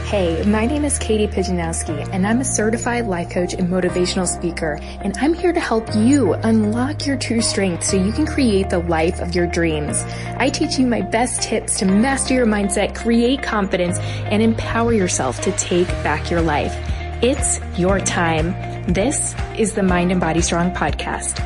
Hey, my name is Katie Pijanowski, and I'm a certified life coach and motivational speaker, and I'm here to help you unlock your true strength so you can create the life of your dreams. I teach you my best tips to master your mindset, create confidence, and empower yourself to take back your life. It's your time. This is the Mind and Body Strong podcast.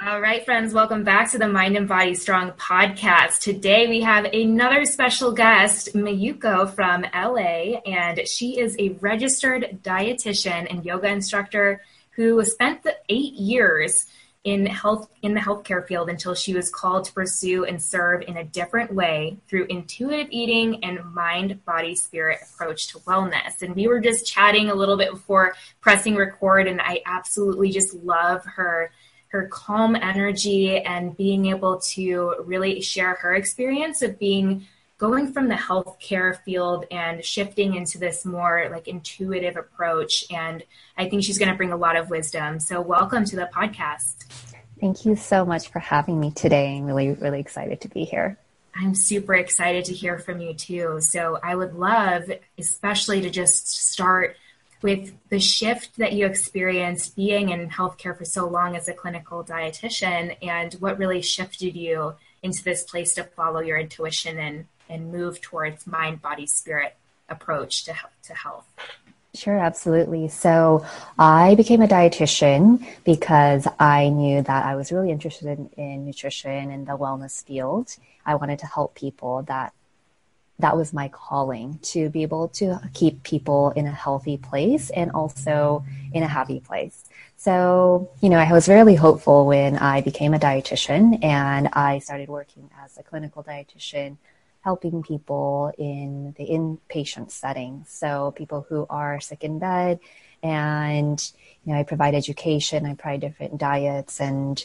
All right, friends, welcome back to the Mind and Body Strong podcast. Today we have another special guest, Mayuko from LA, and she is a registered dietitian and yoga instructor who spent the 8 years in the healthcare field until she was called to pursue and serve in a different way through intuitive eating and mind, body, spirit approach to wellness. And we were just chatting a little bit before pressing record, and I absolutely just love her calm energy and being able to really share her experience of going from the healthcare field and shifting into this more like intuitive approach. And I think she's going to bring a lot of wisdom. So welcome to the podcast. Thank you so much for having me today. I'm really, really excited to be here. I'm super excited to hear from you too. So I would love, especially to just start with the shift that you experienced being in healthcare for so long as a clinical dietitian, and what really shifted you into this place to follow your intuition and move towards mind, body, spirit approach to health. Sure, absolutely. So I became a dietitian because I knew that I was really interested in nutrition and the wellness field. I wanted to help people. That was my calling, to be able to keep people in a healthy place and also in a happy place. So, I was really hopeful when I became a dietitian, and I started working as a clinical dietitian, helping people in the inpatient setting. So people who are sick in bed, and, I provide education, I provide different diets, and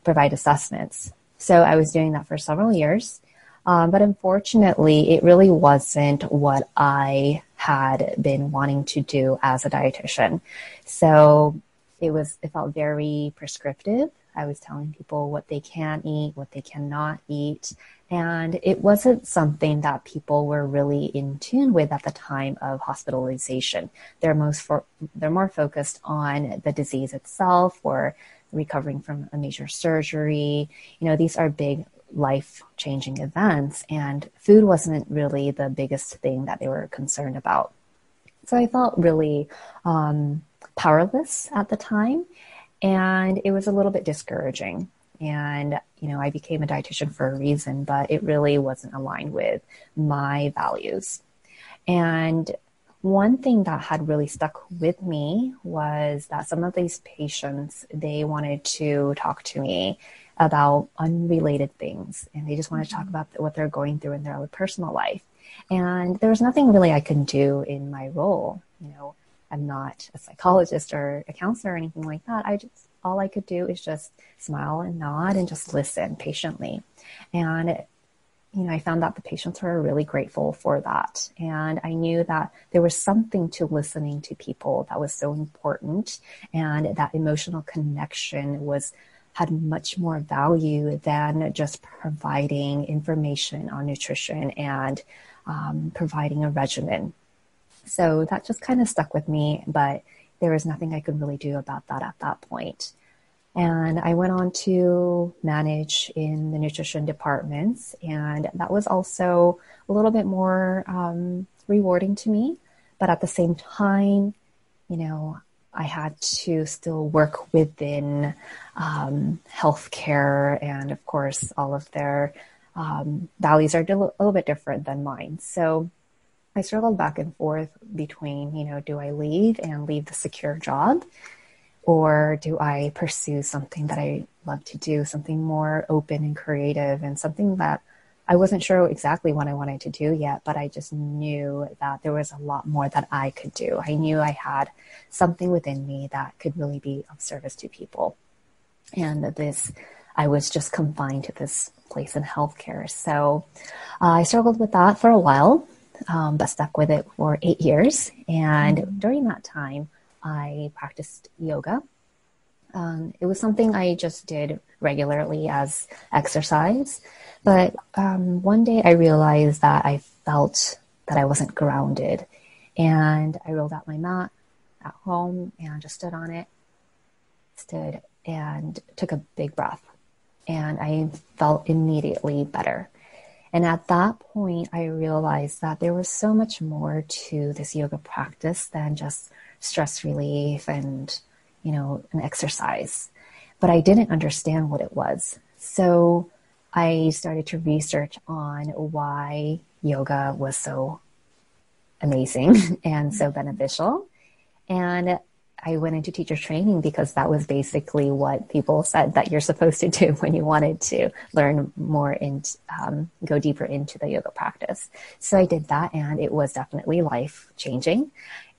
provide assessments. So I was doing that for several years. But unfortunately, it really wasn't what I had been wanting to do as a dietitian. So it felt very prescriptive. I was telling people what they can eat, what they cannot eat. And it wasn't something that people were really in tune with at the time of hospitalization. They're more focused on the disease itself or recovering from a major surgery. These are big life-changing events, and food wasn't really the biggest thing that they were concerned about. So I felt really powerless at the time, and it was a little bit discouraging. And, I became a dietitian for a reason, but it really wasn't aligned with my values. And one thing that had really stuck with me was that some of these patients, they wanted to talk to me about unrelated things, and they just wanted to talk about what they're going through in their own personal life. And there was nothing really I could do in my role. I'm not a psychologist or a counselor or anything like that. All I could do is just smile and nod and just listen patiently. And I found that the patients were really grateful for that. And I knew that there was something to listening to people that was so important, and that emotional connection had much more value than just providing information on nutrition and providing a regimen. So that just kind of stuck with me, but there was nothing I could really do about that at that point. And I went on to manage in the nutrition departments, and that was also a little bit more rewarding to me. But at the same time, I had to still work within healthcare, and of course, all of their values are a little bit different than mine. So I struggled back and forth between, do I leave the secure job, or do I pursue something that I love to do, something more open and creative, and something that I wasn't sure exactly what I wanted to do yet, but I just knew that there was a lot more that I could do. I knew I had something within me that could really be of service to people. And I was just confined to this place in healthcare. So I struggled with that for a while, but stuck with it for 8 years. And during that time, I practiced yoga. It was something I just did regularly as exercise. But one day I realized that I felt that I wasn't grounded. And I rolled out my mat at home and just stood on it, stood and took a big breath. And I felt immediately better. And at that point, I realized that there was so much more to this yoga practice than just stress relief and, an exercise. But I didn't understand what it was. So I started to research on why yoga was so amazing and so beneficial. And I went into teacher training because that was basically what people said that you're supposed to do when you wanted to learn more and go deeper into the yoga practice. So I did that, and it was definitely life changing.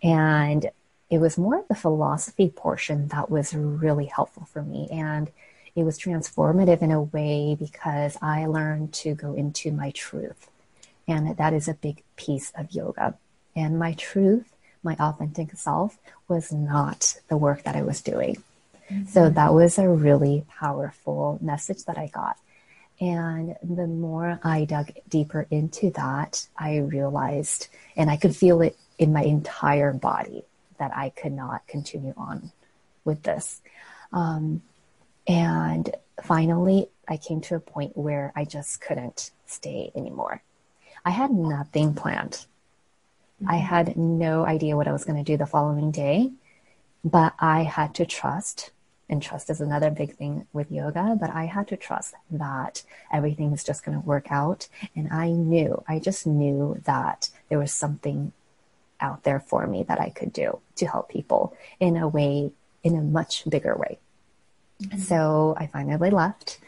And it was more of the philosophy portion that was really helpful for me. And it was transformative in a way because I learned to go into my truth. And that is a big piece of yoga. And my truth, my authentic self, was not the work that I was doing. Mm-hmm. So that was a really powerful message that I got. And the more I dug deeper into that, I realized, and I could feel it in my entire body, that I could not continue on with this. And finally, I came to a point where I just couldn't stay anymore. I had nothing planned. I had no idea what I was going to do the following day, but I had to trust, and trust is another big thing with yoga, but I had to trust that everything was just going to work out. And I just knew that there was something out there for me that I could do to help people in a much bigger way. Mm-hmm. So I finally left.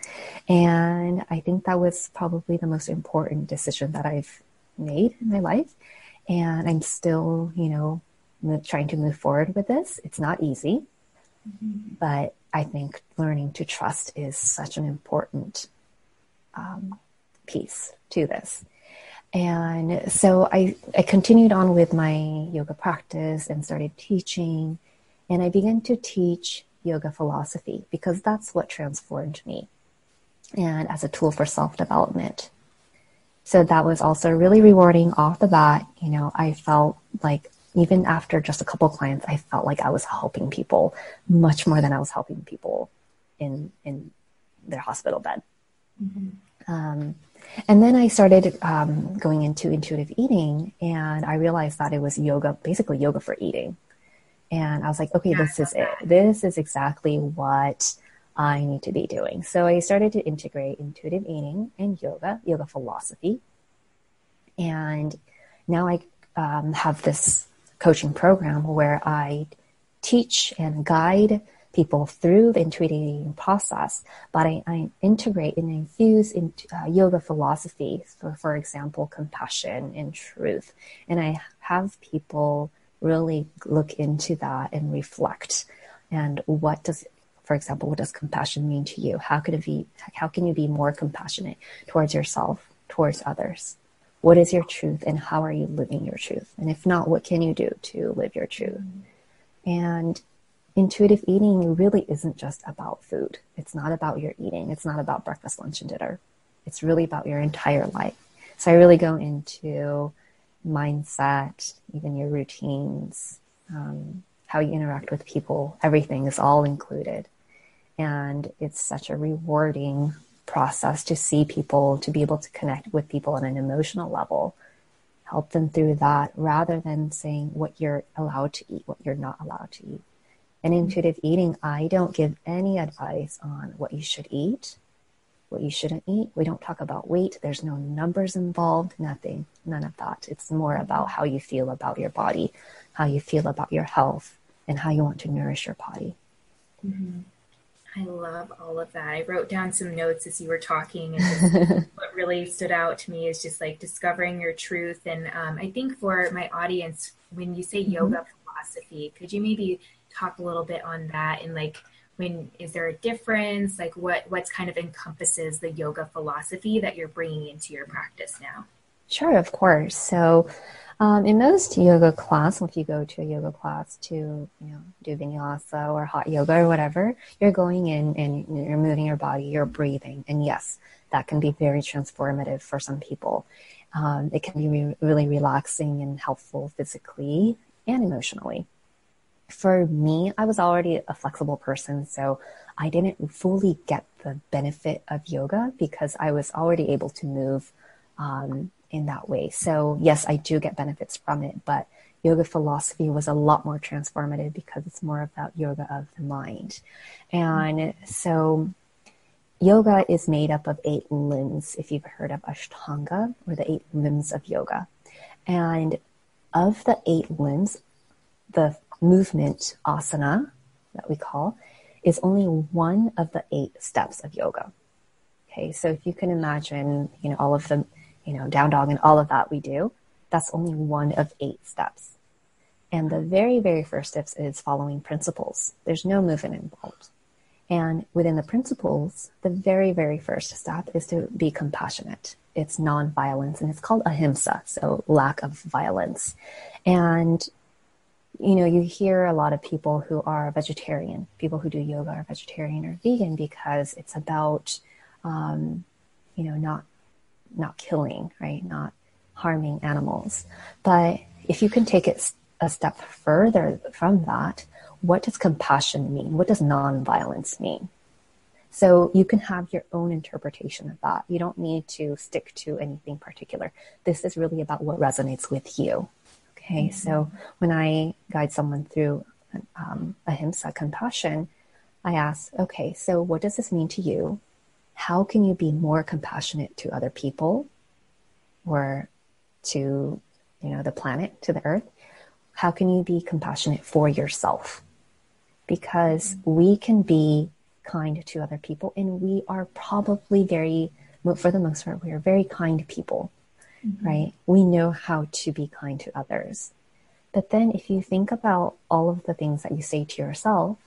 And I think that was probably the most important decision that I've made in my life. And I'm still, trying to move forward with this. It's not easy, but I think learning to trust is such an important piece to this. And so I continued on with my yoga practice and started teaching. And I began to teach yoga philosophy because that's what transformed me, and as a tool for self-development. So that was also really rewarding off the bat. I felt like even after just a couple of clients, I felt like I was helping people much more than I was helping people in their hospital bed. Mm-hmm. And then I started going into intuitive eating, and I realized that it was yoga, basically yoga for eating. And I was like, okay, this is it. This is exactly what I need to be doing. So I started to integrate intuitive eating and yoga philosophy. And now I have this coaching program where I teach and guide people through the intuitive eating process, but I integrate and infuse into yoga philosophy. So for example, compassion and truth. And I have people really look into that and reflect. And for example, what does compassion mean to you? How can you be more compassionate towards yourself, towards others? What is your truth, and how are you living your truth? And if not, what can you do to live your truth? And intuitive eating really isn't just about food. It's not about your eating. It's not about breakfast, lunch, and dinner. It's really about your entire life. So I really go into mindset, even your routines, how you interact with people. Everything is all included. And it's such a rewarding process to see people, to be able to connect with people on an emotional level, help them through that, rather than saying what you're allowed to eat, what you're not allowed to eat. In intuitive eating, I don't give any advice on what you should eat, what you shouldn't eat. We don't talk about weight. There's no numbers involved, nothing, none of that. It's more about how you feel about your body, how you feel about your health, and how you want to nourish your body. Mm-hmm. I love all of that. I wrote down some notes as you were talking, and just what really stood out to me is just like discovering your truth. And I think for my audience, when you say yoga philosophy, could you maybe talk a little bit on that? And like, is there a difference? Like what's kind of encompasses the yoga philosophy that you're bringing into your practice now? Sure, of course. So In most yoga class, if you go to a yoga class to, do vinyasa or hot yoga or whatever, you're going in and you're moving your body, you're breathing. And yes, that can be very transformative for some people. It can be really relaxing and helpful physically and emotionally. For me, I was already a flexible person, so I didn't fully get the benefit of yoga because I was already able to move in that way. So yes, I do get benefits from it, but yoga philosophy was a lot more transformative because it's more about yoga of the mind. And so yoga is made up of 8 limbs, if you've heard of Ashtanga, or the 8 limbs of yoga. And of the 8 limbs, the movement asana that we call is only one of the 8 steps of yoga. Okay, so if you can imagine, all of the, down dog and all of that we do, that's only one of 8 steps. And the very, very first steps is following principles. There's no movement involved. And within the principles, the very, very first step is to be compassionate. It's non-violence, and it's called ahimsa, so lack of violence. And you hear a lot of people who are vegetarian, people who do yoga are vegetarian or vegan because it's about, not killing, right? Not harming animals. But if you can take it a step further from that, what does compassion mean? What does non-violence mean? So you can have your own interpretation of that. You don't need to stick to anything particular. This is really about what resonates with you. Okay, so when I guide someone through ahimsa, compassion, I ask, okay, so what does this mean to you? How can you be more compassionate to other people or to, the planet, to the earth? How can you be compassionate for yourself? Because we can be kind to other people, and we are probably for the most part, we are very kind people. Right? We know how to be kind to others. But then if you think about all of the things that you say to yourself,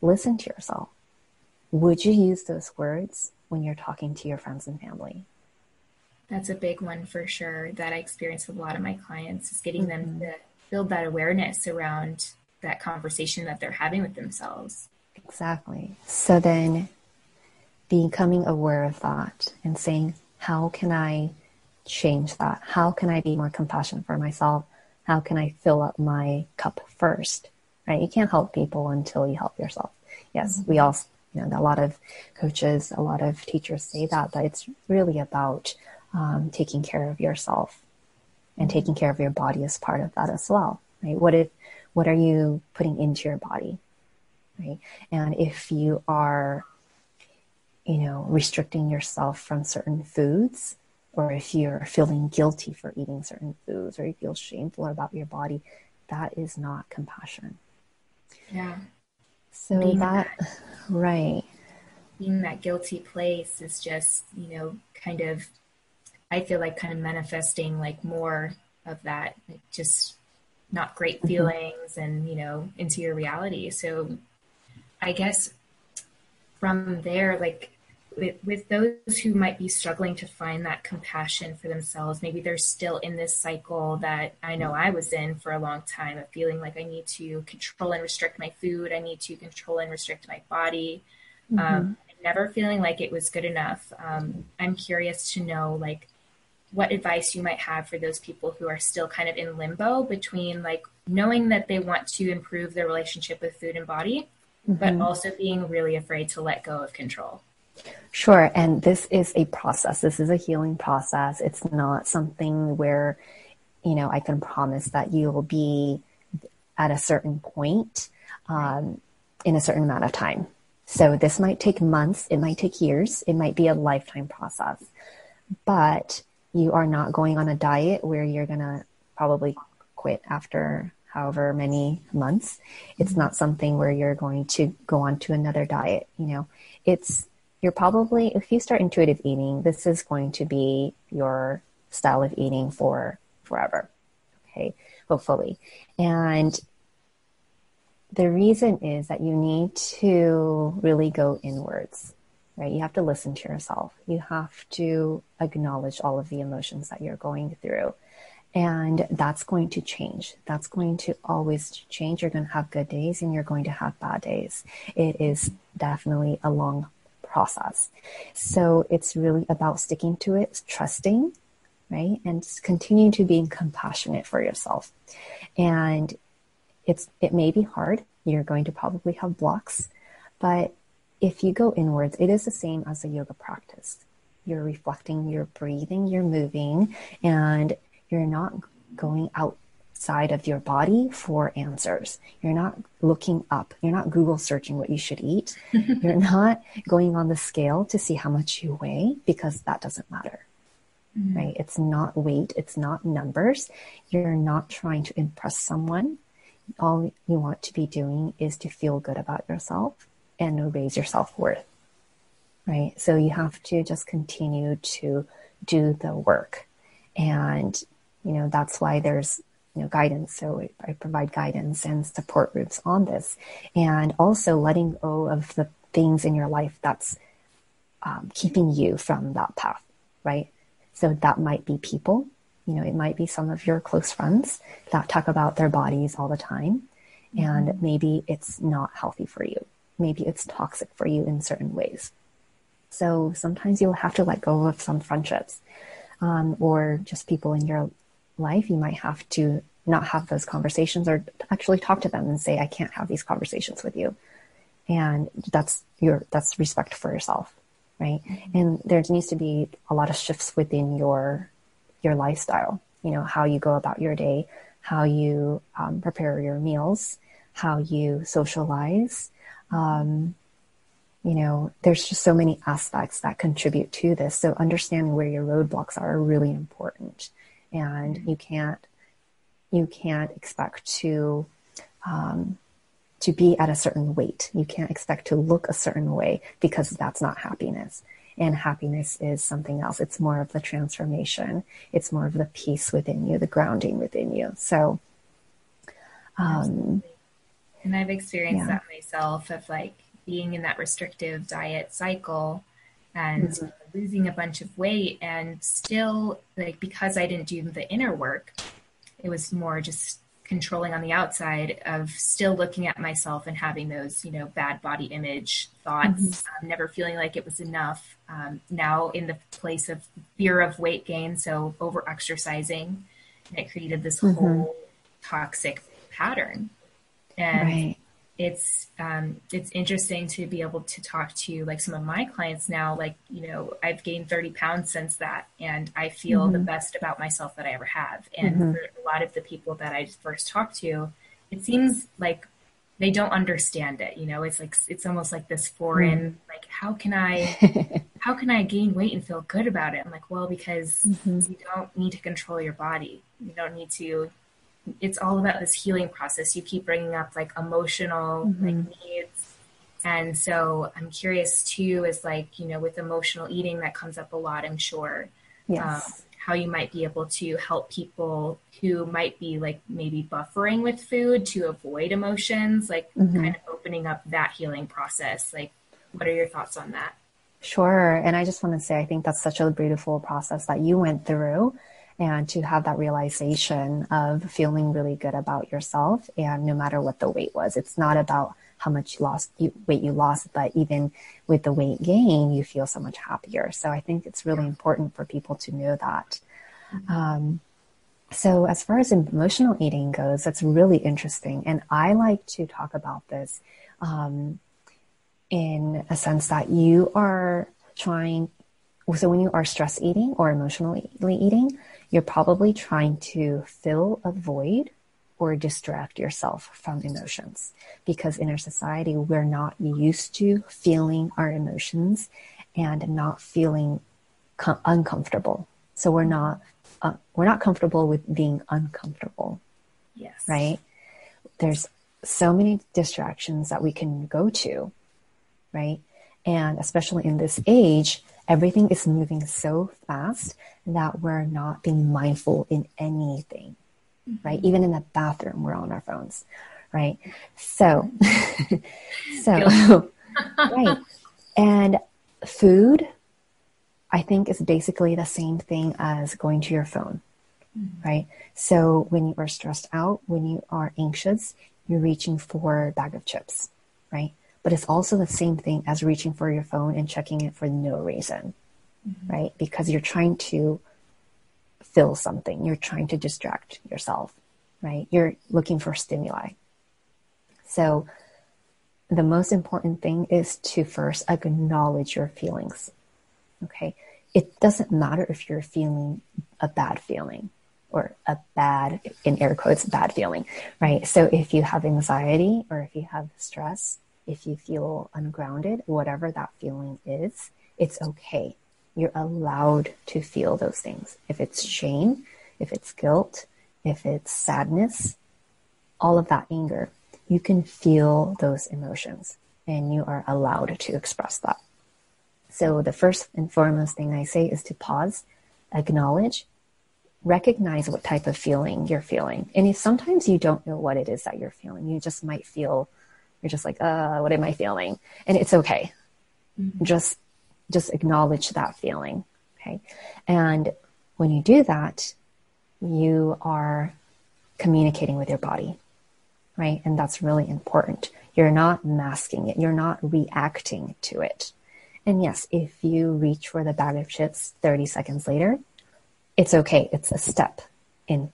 listen to yourself. Would you use those words when you're talking to your friends and family? That's a big one for sure that I experience with a lot of my clients, is getting them to build that awareness around that conversation that they're having with themselves. Exactly. So then becoming aware of that and saying, how can I change that? How can I be more compassionate for myself? How can I fill up my cup first? Right? You can't help people until you help yourself. Yes, we all, a lot of coaches, a lot of teachers say that, but it's really about taking care of yourself, and taking care of your body as part of that as well. Right? What are you putting into your body? Right? And if you are, restricting yourself from certain foods, or if you're feeling guilty for eating certain foods, or you feel shameful about your body, that is not compassion. Yeah. So right. Being in that guilty place is just, kind of, I feel like kind of manifesting like more of that, like just not great feelings and, into your reality. So I guess from there, like with those who might be struggling to find that compassion for themselves, maybe they're still in this cycle that I know I was in for a long time, of feeling like I need to control and restrict my food. I need to control and restrict my body. Never feeling like it was good enough. I'm curious to know, like, what advice you might have for those people who are still kind of in limbo between like knowing that they want to improve their relationship with food and body, but also being really afraid to let go of control. Sure. And this is a process. This is a healing process. It's not something where, I can promise that you'll be at a certain point in a certain amount of time. So this might take months. It might take years. It might be a lifetime process. But you are not going on a diet where you're going to probably quit after however many months. It's not something where you're going to go on to another diet. You're probably, if you start intuitive eating, this is going to be your style of eating for forever. Okay. Hopefully. And the reason is that you need to really go inwards, right? You have to listen to yourself. You have to acknowledge all of the emotions that you're going through. And that's going to change. That's going to always change. You're going to have good days and you're going to have bad days. It is definitely a long process. So it's really about sticking to it, trusting, right? And just continuing to being compassionate for yourself. And it may be hard. You're going to probably have blocks, but if you go inwards, it is the same as a yoga practice. You're reflecting, you're breathing, you're moving, and you're not going outside of your body for answers. You're not looking up. You're not Google searching what you should eat. You're not going on the scale to see how much you weigh, because that doesn't matter, right? It's not weight. It's not numbers. You're not trying to impress someone. All you want to be doing is to feel good about yourself and raise your self-worth, right? So you have to just continue to do the work. And that's why there's, guidance. So I provide guidance and support groups on this, and also letting go of the things in your life that's keeping you from that path, right? So that might be people, it might be some of your close friends that talk about their bodies all the time. And maybe it's not healthy for you. Maybe it's toxic for you in certain ways. So sometimes you'll have to let go of some friendships, or just people in your life. You might have to not have those conversations, or actually talk to them and say, I can't have these conversations with you. And that's respect for yourself, right? And there needs to be a lot of shifts within your lifestyle, how you go about your day, how you prepare your meals, how you socialize. There's just so many aspects that contribute to this. So understanding where your roadblocks are really important. And you can't expect to be at a certain weight. You can't expect to look a certain way, because that's not happiness. And happiness is something else. It's more of the transformation. It's more of the peace within you, the grounding within you. So, and I've experienced that myself, of being in that restrictive diet cycle and losing a bunch of weight, and still because I didn't do the inner work, it was more just controlling on the outside, of still looking at myself and having those, bad body image thoughts, never feeling like it was enough. Now in the place of fear of weight gain, so over exercising, and it created this whole toxic pattern. And it's interesting to be able to talk to some of my clients now, I've gained 30 pounds since that, and I feel the best about myself that I ever have. And for a lot of the people that I first talked to, it seems like they don't understand it. It's almost like this foreign, how can I gain weight and feel good about it? I'm like, well, because you don't need to control your body. You don't need to. It's all about this healing process. You keep bringing up emotional needs. And so I'm curious too, is with emotional eating, that comes up a lot, I'm sure. Yes. How you might be able to help people who might be maybe buffering with food to avoid emotions, kind of opening up that healing process. What are your thoughts on that? Sure. And I just want to say, I think that's such a beautiful process that you went through. And to have that realization of feeling really good about yourself, and no matter what the weight was, it's not about how much weight you lost, but even with the weight gain, you feel so much happier. So I think it's really important for people to know that. So as far as emotional eating goes, that's really interesting. And I like to talk about this in a sense that you are trying. So when you are stress eating or emotionally eating, you're probably trying to fill a void or distract yourself from emotions, because in our society, we're not used to feeling our emotions and not feeling uncomfortable. So we're not comfortable with being uncomfortable. Yes. Right? There's so many distractions that we can go to, right? And especially in this age, everything is moving so fast that we're not being mindful in anything, right? Even in the bathroom, we're on our phones, right? So, right. And food, I think, is basically the same thing as going to your phone, right? So when you are stressed out, when you are anxious, you're reaching for a bag of chips, right? But it's also the same thing as reaching for your phone and checking it for no reason, right? Because you're trying to feel something. You're trying to distract yourself, right? You're looking for stimuli. So the most important thing is to first acknowledge your feelings, okay? It doesn't matter if you're feeling a bad feeling or a bad, in air quotes, bad feeling, right? So if you have anxiety or if you have stress, if you feel ungrounded, whatever that feeling is, it's okay. You're allowed to feel those things. If it's shame, if it's guilt, if it's sadness, all of that anger, you can feel those emotions and you are allowed to express that. So the first and foremost thing I say is to pause, acknowledge, recognize what type of feeling you're feeling. And if sometimes you don't know what it is that you're feeling, you just might feel, you're just like, what am I feeling? And it's okay. Just acknowledge that feeling. Okay. And when you do that, you are communicating with your body, right? And that's really important. You're not masking it. You're not reacting to it. And yes, if you reach for the bag of chips 30 seconds later, it's okay. It's a step in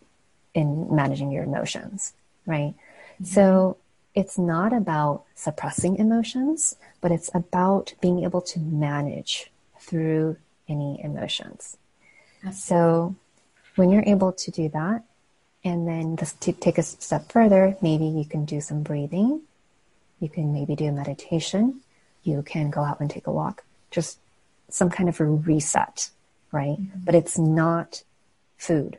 managing your emotions, right? So it's not about suppressing emotions, but it's about being able to manage through any emotions. So when you're able to do that, and then just to take a step further, maybe you can do some breathing. You can maybe do a meditation. You can go out and take a walk. Just some kind of a reset, right? But it's not food.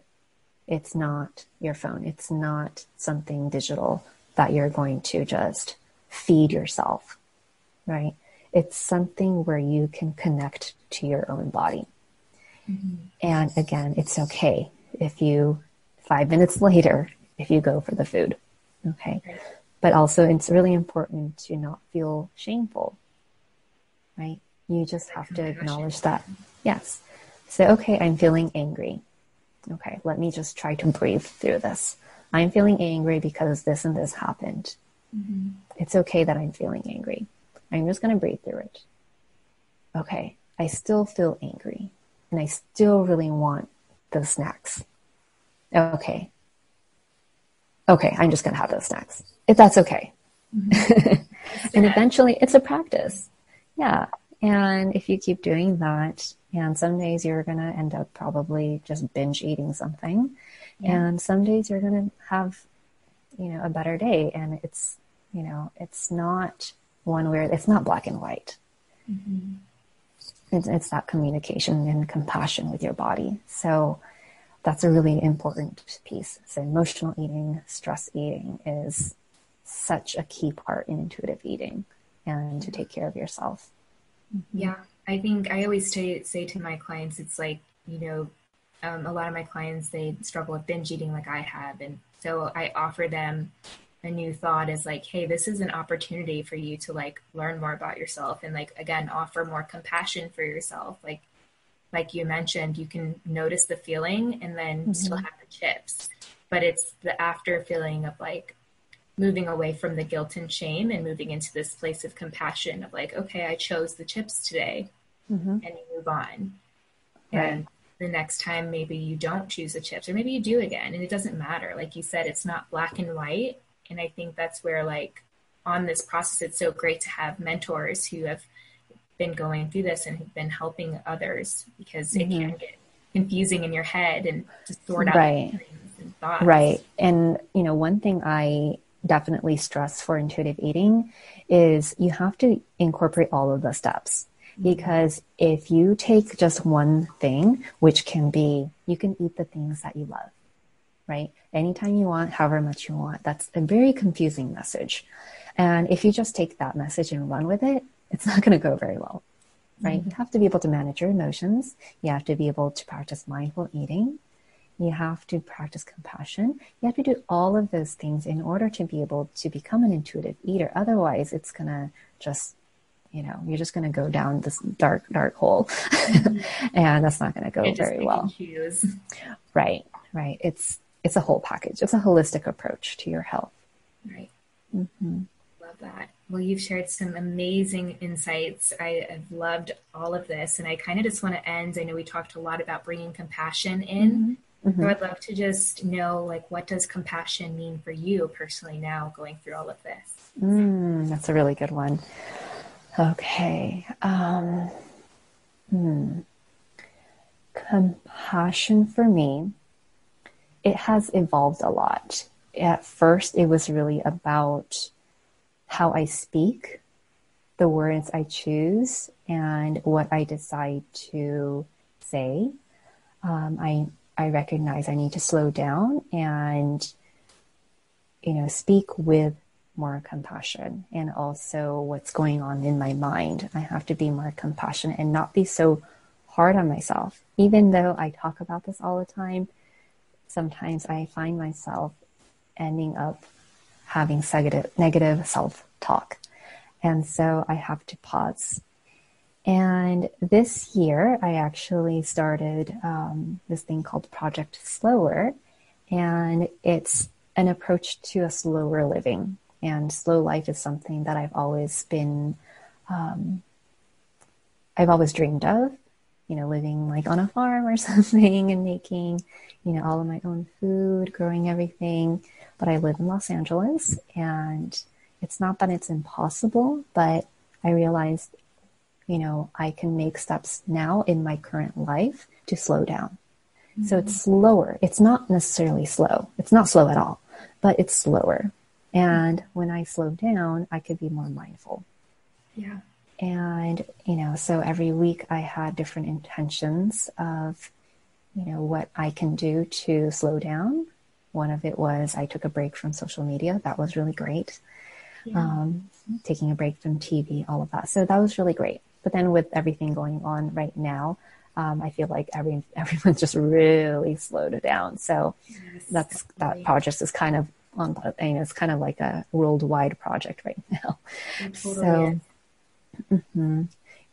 It's not your phone. It's not something digital that you're going to just feed yourself, right? It's something where you can connect to your own body. And again, it's okay if you 5 minutes later, if you go for the food, okay? But also it's really important to not feel shameful, right? You just have to acknowledge that. Yes. So, okay, I'm feeling angry. Okay, let me just try to breathe through this. I'm feeling angry because this and this happened. It's okay that I'm feeling angry. I'm just going to breathe through it. Okay, I still feel angry and I still really want those snacks. Okay, I'm just going to have those snacks. If that's okay. And eventually it's a practice. Yeah. And if you keep doing that, and some days you're going to end up probably just binge eating something. And some days you're going to have, a better day. And it's, it's not one where it's not black and white. It's that communication and compassion with your body. So that's a really important piece. So emotional eating, stress eating is such a key part in intuitive eating and to take care of yourself. Yeah, I think I always say to my clients, it's like, a lot of my clients, they struggle with binge eating like I have. And so I offer them a new thought is like, hey, this is an opportunity for you to learn more about yourself and again, offer more compassion for yourself. Like you mentioned, you can notice the feeling and then still have the chips, but it's the after feeling of moving away from the guilt and shame and moving into this place of compassion of okay, I chose the chips today, and you move on. Right. And the next time, maybe you don't choose the chips or maybe you do again, and it doesn't matter. Like you said, it's not black and white. And I think that's where on this process, it's so great to have mentors who have been going through this and have been helping others because it can get confusing in your head and to sort out feelings and thoughts. Right. And, one thing I definitely stress for intuitive eating is you have to incorporate all of the steps. Because if you take just one thing, which can be, you can eat the things that you love, right? Anytime you want, however much you want. That's a very confusing message. And if you just take that message and run with it, it's not going to go very well, right? You have to be able to manage your emotions. You have to be able to practice mindful eating. You have to practice compassion. You have to do all of those things in order to be able to become an intuitive eater. Otherwise, it's going to just, you're just going to go down this dark hole. And that's not going to go very well. Choose. Right. right. It's a whole package. It's a holistic approach to your health. Right. Mm-hmm. Love that. Well, you've shared some amazing insights. I've loved all of this. And I kind of just want to end. I know we talked a lot about bringing compassion in. Mm-hmm. Mm-hmm. So I'd love to just know, like, what does compassion mean for you personally now going through all of this? That's a really good one. Okay. Compassion for me, it has evolved a lot. At first, it was really about how I speak, the words I choose, and what I decide to say. I recognize I need to slow down and, speak with more compassion, and also what's going on in my mind. I have to be more compassionate and not be so hard on myself. Even though I talk about this all the time, sometimes I find myself ending up having negative self-talk. And so I have to pause. And this year, I actually started this thing called Project Slower. And it's an approach to a slower living. And slow life is something that I've always dreamed of, living like on a farm or something and making, all of my own food, growing everything. But I live in Los Angeles, and it's not that it's impossible, but I realized, I can make steps now in my current life to slow down. Mm-hmm. So it's slower. It's not necessarily slow. It's not slow at all, but it's slower. And when I slow down, I could be more mindful. Yeah. And, so every week I had different intentions of, what I can do to slow down. One of it was I took a break from social media. That was really great. Yeah. Taking a break from TV, all of that. So that was really great. But then with everything going on right now, I feel like everyone's just really slowed it down. So yes, that project is kind of on, it's kind of like a worldwide project right now. Totally. So, mm-hmm.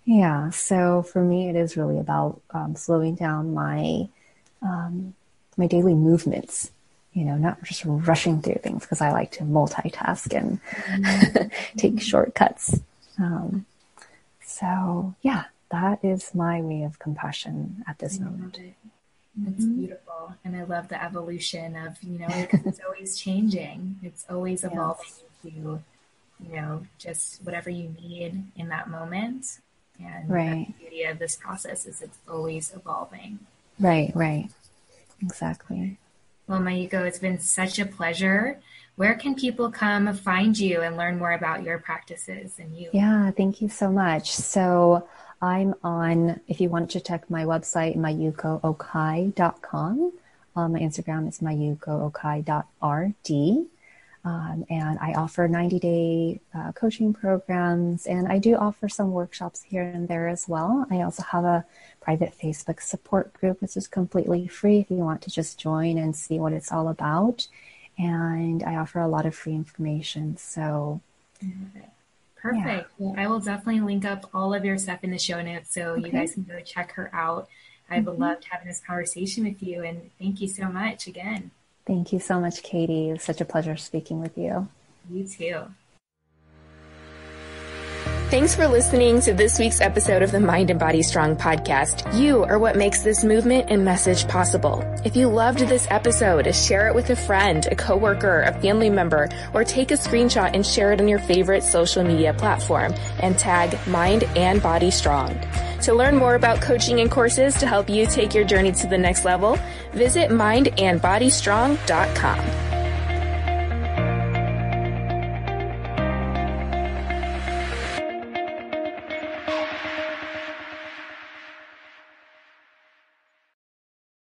Yeah. So for me, it is really about slowing down my daily movements. Not just rushing through things, because I like to multitask and take shortcuts. So yeah, that is my way of compassion at this moment. It's beautiful. And I love the evolution of, because it's always changing. It's always evolving to, just whatever you need in that moment. And right. The beauty of this process is it's always evolving. Right. Exactly. Well, Mayuko, it's been such a pleasure. Where can people come find you and learn more about your practices and you? Yeah, thank you so much. So I'm on, if you want to check my website, mayukookai.com. My Instagram is mayukookai.rd. And I offer 90-day coaching programs, and I do offer some workshops here and there as well. I also have a private Facebook support group, which is completely free if you want to just join and see what it's all about. And I offer a lot of free information. So, perfect. Yeah. Well, I will definitely link up all of your stuff in the show notes so you guys can go check her out. I've loved having this conversation with you, and thank you so much again. Thank you so much, Katie. It was such a pleasure speaking with you. You too. Thanks for listening to this week's episode of the Mind and Body Strong podcast. You are what makes this movement and message possible. If you loved this episode, share it with a friend, a coworker, a family member, or take a screenshot and share it on your favorite social media platform and tag Mind and Body Strong. To learn more about coaching and courses to help you take your journey to the next level, visit mindandbodystrong.com.